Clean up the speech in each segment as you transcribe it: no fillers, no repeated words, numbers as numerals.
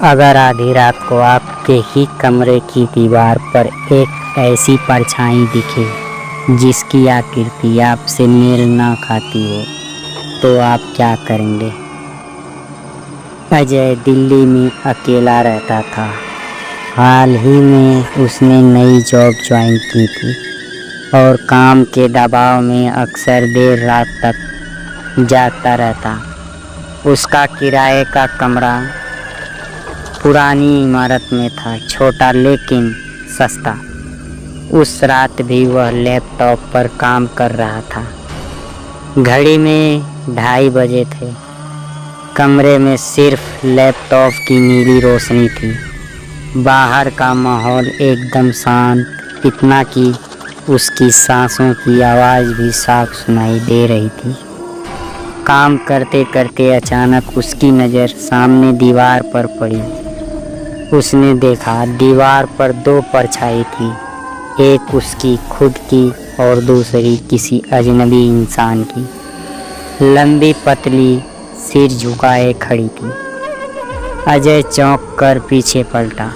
अगर आधी रात को आपके ही कमरे की दीवार पर एक ऐसी परछाई दिखे जिसकी आकृति आपसे मेल ना खाती हो, तो आप क्या करेंगे? अजय दिल्ली में अकेला रहता था। हाल ही में उसने नई जॉब ज्वाइन की थी और काम के दबाव में अक्सर देर रात तक जागता रहता। उसका किराए का कमरा पुरानी इमारत में था, छोटा लेकिन सस्ता। उस रात भी वह लैपटॉप पर काम कर रहा था। घड़ी में 2:30 बजे थे। कमरे में सिर्फ लैपटॉप की नीली रोशनी थी। बाहर का माहौल एकदम शांत, इतना कि उसकी सांसों की आवाज़ भी साफ सुनाई दे रही थी। काम करते करते अचानक उसकी नज़र सामने दीवार पर पड़ी। उसने देखा दीवार पर 2 परछाई थी, एक उसकी खुद की और दूसरी किसी अजनबी इंसान की। लंबी पतली, सिर झुकाए खड़ी थी। अजय चौंक कर पीछे पलटा।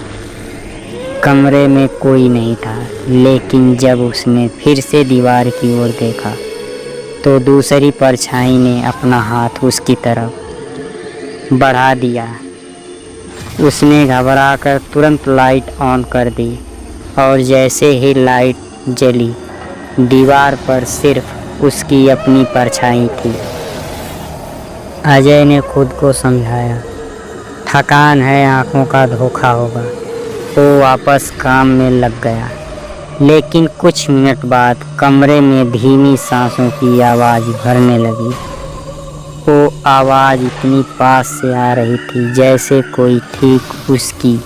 कमरे में कोई नहीं था, लेकिन जब उसने फिर से दीवार की ओर देखा तो दूसरी परछाई ने अपना हाथ उसकी तरफ बढ़ा दिया। उसने घबराकर तुरंत लाइट ऑन कर दी और जैसे ही लाइट जली, दीवार पर सिर्फ उसकी अपनी परछाई थी। अजय ने खुद को समझाया, थकान है, आंखों का धोखा होगा। वो वापस काम में लग गया। लेकिन कुछ मिनट बाद कमरे में धीमी सांसों की आवाज़ भरने लगी। वो आवाज़ इतनी पास से आ रही थी जैसे कोई ठीक उसकी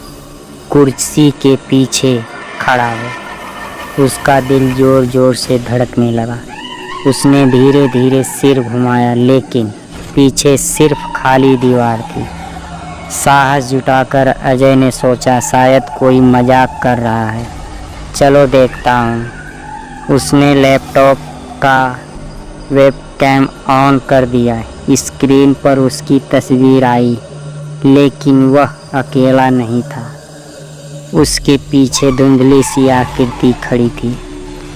कुर्सी के पीछे खड़ा हो। उसका दिल ज़ोर ज़ोर से धड़कने लगा। उसने धीरे धीरे सिर घुमाया, लेकिन पीछे सिर्फ खाली दीवार थी। साहस जुटाकर अजय ने सोचा, शायद कोई मजाक कर रहा है, चलो देखता हूँ। उसने लैपटॉप का वेबकैम ऑन कर दिया। स्क्रीन पर उसकी तस्वीर आई, लेकिन वह अकेला नहीं था। उसके पीछे धुंधली सी आकृति खड़ी थी।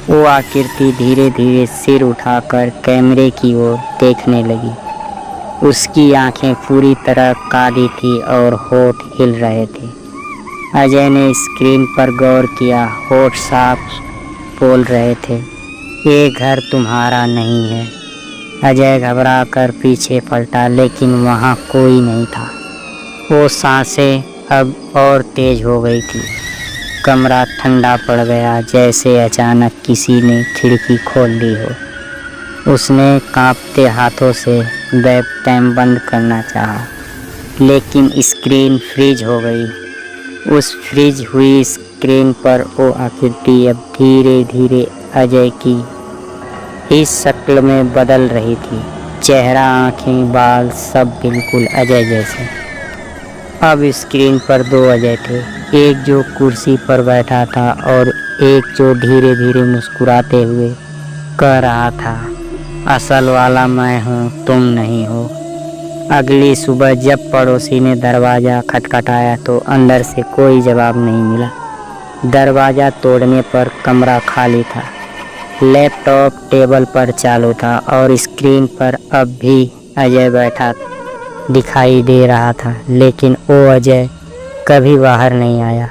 वो आकृति धीरे धीरे सिर उठाकर कैमरे की ओर देखने लगी। उसकी आंखें पूरी तरह काली थी और होठ हिल रहे थे। अजय ने स्क्रीन पर गौर किया। होठ साफ बोल रहे थे, ये घर तुम्हारा नहीं है। अजय घबरा कर पीछे पलटा, लेकिन वहाँ कोई नहीं था। वो सांसें अब और तेज हो गई थी। कमरा ठंडा पड़ गया, जैसे अचानक किसी ने खिड़की खोल दी हो। उसने कांपते हाथों से वेबकैम बंद करना चाहा, लेकिन स्क्रीन फ्रीज हो गई। उस फ्रीज हुई स्क्रीन पर वो आकृति अब धीरे धीरे अजय की इस शक्ल में बदल रही थी। चेहरा, आँखें, बाल सब बिल्कुल अजय जैसे। अब स्क्रीन पर 2 अजय थे, एक जो कुर्सी पर बैठा था और एक जो धीरे धीरे मुस्कुराते हुए कह रहा था, असल वाला मैं हूँ, तुम नहीं हो। अगली सुबह जब पड़ोसी ने दरवाज़ा खटखटाया तो अंदर से कोई जवाब नहीं मिला। दरवाज़ा तोड़ने पर कमरा खाली था। लैपटॉप टेबल पर चालू था और स्क्रीन पर अब भी अजय बैठा दिखाई दे रहा था, लेकिन वो अजय कभी बाहर नहीं आया।